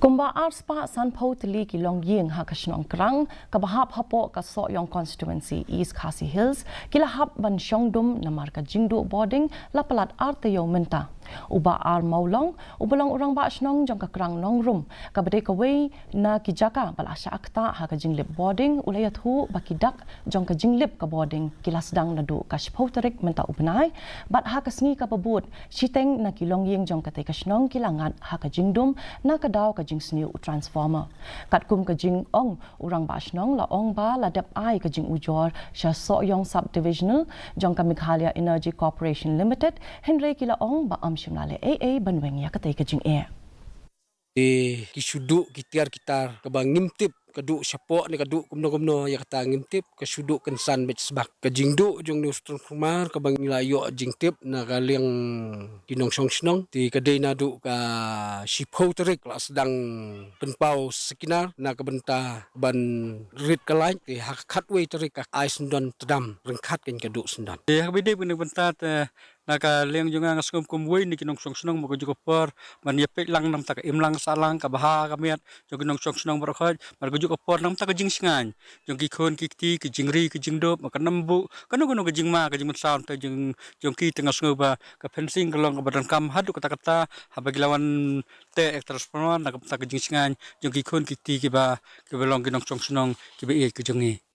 Kumba arspa san potli ki long ying ha ka Shnong Krang ka bahap hapo ka so yong constituency East KHASI Hills kila hap ban Shongdum na marka Jingduh Bording la palat Taïew menta uba ar maulong ubalong urang ba Shnong jong ka Krang nongrum ka bade ka wei na ki jaka bala sya akta ha ka jinglip Bording ulayat hu bakidak jong ka jinglip ka Bording kila sedang nadu ka shpoterik menta ubnai bat ha ka sngi ka pabut Shiteng na ki long ying jong ka te ka Shnong kila ngat ha ka Jingdum na ka daw ka sniu transformer kat kum ka jing ong urang ba Shnong la ong ba la dep ai ka jing ujor sha so yong subdivisional jong ka Meghalaya Energy Corporation Limited henry kila ong ba am shimlale AA banweng ya ka te ka jing air kisuduk kitar kabang ngimtip kaduk syapok ni kaduk kumno ya kata ngimtip kasuduk kensan bet sebak ka Jingduh jong news transformer kabang nilayo jingtip na kaliang Nongshong Shnong ti kadai nadu ka shipo terik la sedang penpau sekinar na kabenta ban rit kalai ti hakatwe terik ka ais ndon tedam rengkat kan kaduk sendan habide pun bentat naka leng junga ngaskum kumwei ni Nongshong Shnong mo juga por man yapek lang nam tak imlang salang ka baha kamiat jong Nongshong Shnong berkhaj mar juga por nam tak jing singan jong ki khon ki ti ki jingri ki jingdop ka nambu kanu ka jing ma ka jing sound ta jong ki tengah ngoba ka fencing kalong ka badan kam hadu kata kata habagilawan te transformer na tak jing singan jong ki khon ki ti ki ba ki belong Nongshong Shnong ki be ki jongi